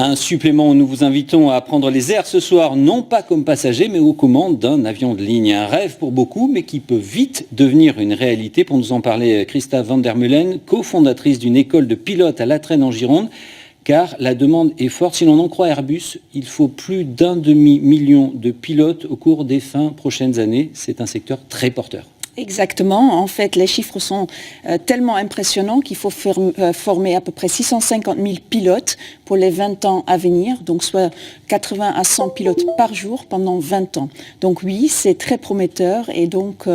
Un supplément où nous vous invitons à prendre les airs ce soir, non pas comme passager, mais aux commandes d'un avion de ligne. Un rêve pour beaucoup, mais qui peut vite devenir une réalité. Pour nous en parler, Christa van der Meulen, cofondatrice d'une école de pilotes à La Traîne en Gironde. Car la demande est forte. Si l'on en croit Airbus, il faut plus d'un demi-million de pilotes au cours des 20 prochaines années. C'est un secteur très porteur. Exactement. En fait, les chiffres sont tellement impressionnants qu'il faut former à peu près 650 000 pilotes pour les 20 ans à venir, donc soit 80 à 100 pilotes par jour pendant 20 ans. Donc oui, c'est très prometteur et donc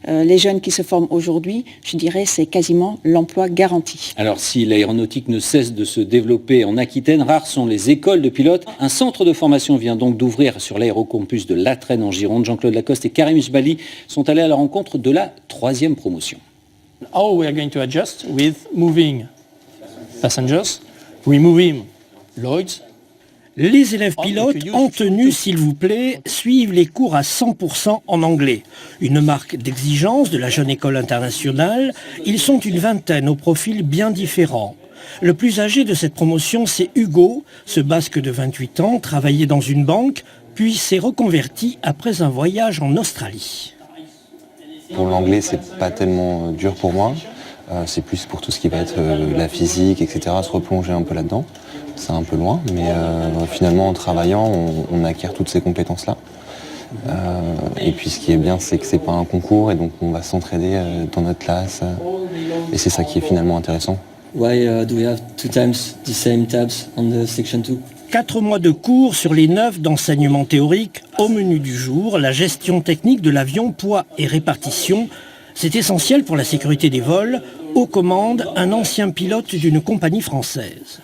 les jeunes qui se forment aujourd'hui, je dirais, c'est quasiment l'emploi garanti. Alors si l'aéronautique ne cesse de se développer en Aquitaine, rares sont les écoles de pilotes. Un centre de formation vient donc d'ouvrir sur l'aérocampus de La Traîne en Gironde. Jean-Claude Lacoste et Karim Jbali sont allés à la rencontre de la 3e promotion. How we are going to adjust with moving passengers, removing Lloyds. Les élèves pilotes en tenue, s'il vous plaît, suivent les cours à 100% en anglais. Une marque d'exigence de la jeune école internationale. Ils sont une vingtaine au profil bien différent. Le plus âgé de cette promotion, c'est Hugo, ce basque de 28 ans, travaillait dans une banque, puis s'est reconverti après un voyage en Australie. Pour l'anglais, c'est pas tellement dur pour moi. C'est plus pour tout ce qui va être la physique, etc., se replonger un peu là-dedans. C'est un peu loin, mais finalement, en travaillant, on acquiert toutes ces compétences-là. Et puis, ce qui est bien, c'est que c'est pas un concours, et donc on va s'entraider dans notre classe. Et c'est ça qui est finalement intéressant. Why do we have 2 times the same tabs on the section 2? 4 mois de cours sur les 9 d'enseignement théorique. Au menu du jour, la gestion technique de l'avion, poids et répartition. C'est essentiel pour la sécurité des vols. Aux commandes, un ancien pilote d'une compagnie française.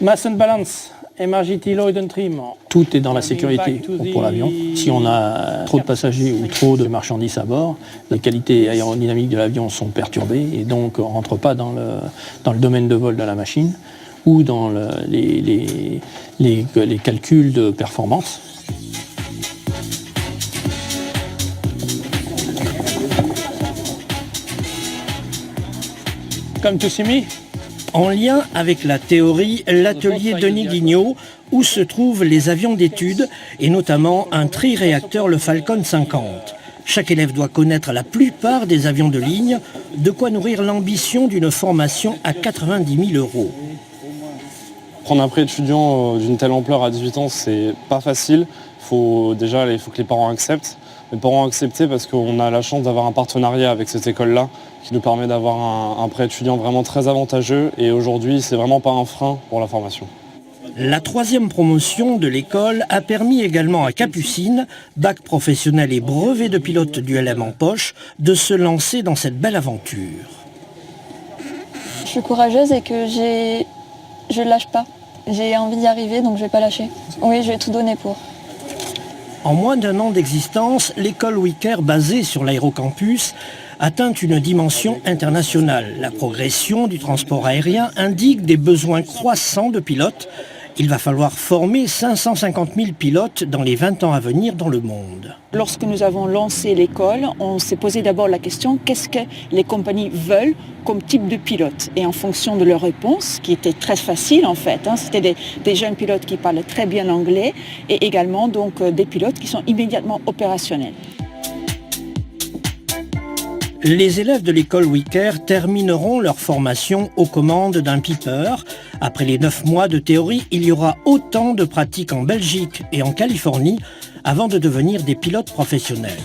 Mass and balance, MRJT, Lloyd and Trim. Tout est dans la sécurité pour l'avion. Si on a trop de passagers ou trop de marchandises à bord, les qualités aérodynamiques de l'avion sont perturbées et donc on ne rentre pas dans le domaine de vol de la machine ou dans les calculs de performance. Come to see me. En lien avec la théorie, l'atelier Denis Guignot, où se trouvent les avions d'études et notamment un triréacteur, le Falcon 50. Chaque élève doit connaître la plupart des avions de ligne, de quoi nourrir l'ambition d'une formation à 90 000 €. Prendre un prêt étudiant d'une telle ampleur à 18 ans, c'est pas facile. Il faut que les parents acceptent. Les parents ont accepté parce qu'on a la chance d'avoir un partenariat avec cette école-là qui nous permet d'avoir un prêt étudiant vraiment très avantageux. Et aujourd'hui, c'est vraiment pas un frein pour la formation. La 3e promotion de l'école a permis également à Capucine, bac professionnel et brevet de pilote du LM en poche, de se lancer dans cette belle aventure. Je suis courageuse et que je ne lâche pas. J'ai envie d'y arriver, donc je ne vais pas lâcher. Oui, je vais tout donner pour. En moins d'1 an d'existence, l'école Wicker, basée sur l'aérocampus, atteint une dimension internationale. La progression du transport aérien indique des besoins croissants de pilotes. Il va falloir former 550 000 pilotes dans les 20 ans à venir dans le monde. Lorsque nous avons lancé l'école, on s'est posé d'abord la question qu'est-ce que les compagnies veulent comme type de pilote. Et en fonction de leur réponse, qui était très facile en fait, c'était des jeunes pilotes qui parlent très bien anglais et également donc des pilotes qui sont immédiatement opérationnels. Les élèves de l'école Wicker termineront leur formation aux commandes d'un piper. Après les 9 mois de théorie, il y aura autant de pratiques en Belgique et en Californie avant de devenir des pilotes professionnels.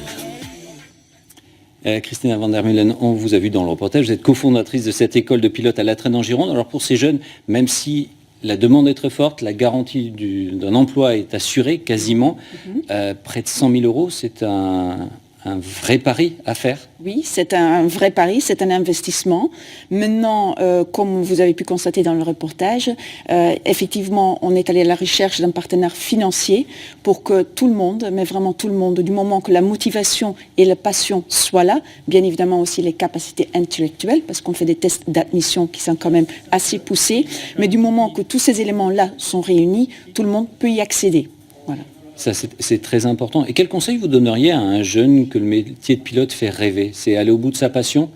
Christina van der Meulen, on vous a vu dans le reportage, vous êtes cofondatrice de cette école de pilotes à La Traîne en Gironde. Alors pour ces jeunes, même si la demande est très forte, la garantie d'un emploi est assurée quasiment, près de 100 000 €, c'est un vrai pari à faire? Oui, c'est un vrai pari, c'est un investissement. Maintenant, comme vous avez pu constater dans le reportage, effectivement, on est allé à la recherche d'un partenaire financier pour que tout le monde, mais vraiment tout le monde, du moment que la motivation et la passion soient là, bien évidemment aussi les capacités intellectuelles, parce qu'on fait des tests d'admission qui sont quand même assez poussés, mais du moment que tous ces éléments-là sont réunis, tout le monde peut y accéder. Voilà. Ça, c'est très important. Et quel conseil vous donneriez à un jeune que le métier de pilote fait rêver? C'est aller au bout de sa passion,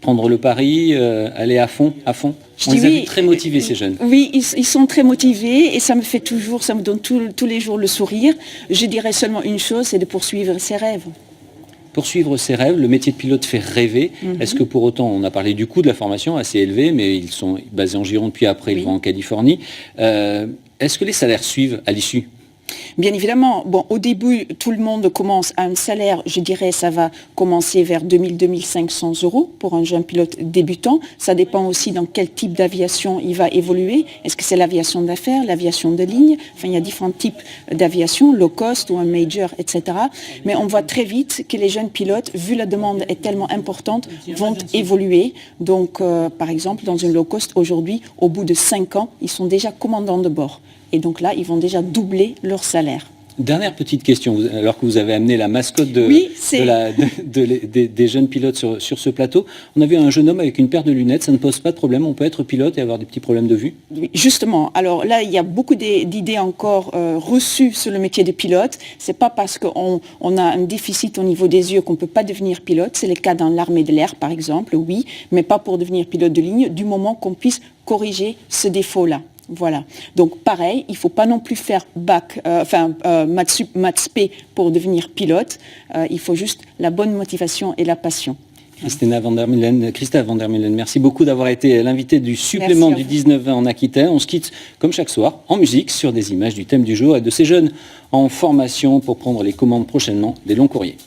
prendre le pari, aller à fond, à fond. Je On dis les a oui. vus très motivés, ces jeunes. Oui, ils sont très motivés et ça me donne tous les jours le sourire. Je dirais seulement une chose, c'est de poursuivre ses rêves. Poursuivre ses rêves, le métier de pilote fait rêver. Est-ce que pour autant, on a parlé du coût de la formation assez élevé, mais ils sont basés en Gironde, puis après ils vont en Californie. Est-ce que les salaires suivent à l'issue ? Bien évidemment, bon, au début, tout le monde commence à un salaire, je dirais, ça va commencer vers 2 500 € pour un jeune pilote débutant. Ça dépend aussi dans quel type d'aviation il va évoluer. Est-ce que c'est l'aviation d'affaires, l'aviation de ligne? Enfin, il y a différents types d'aviation, low cost ou un major, etc. Mais on voit très vite que les jeunes pilotes, vu la demande est tellement importante, vont évoluer. Donc, par exemple, dans une low cost, aujourd'hui, au bout de 5 ans, ils sont déjà commandants de bord. Et donc là, ils vont déjà doubler leur salaire. Dernière petite question, alors que vous avez amené la mascotte des jeunes pilotes sur ce plateau. On a vu un jeune homme avec une paire de lunettes, ça ne pose pas de problème, on peut être pilote et avoir des petits problèmes de vue? Oui, justement, alors là, il y a beaucoup d'idées encore reçues sur le métier de pilote. C'est pas parce qu'on a un déficit au niveau des yeux qu'on ne peut pas devenir pilote. C'est le cas dans l'armée de l'air, par exemple, oui, mais pas pour devenir pilote de ligne, du moment qu'on puisse corriger ce défaut-là. Voilà. Donc pareil, il ne faut pas non plus faire maths P pour devenir pilote. Il faut juste la bonne motivation et la passion. Christophe Van der Meulen, merci beaucoup d'avoir été l'invité du supplément du 19-20 en Aquitaine. On se quitte comme chaque soir en musique sur des images du thème du jour et de ces jeunes en formation pour prendre les commandes prochainement des longs courriers.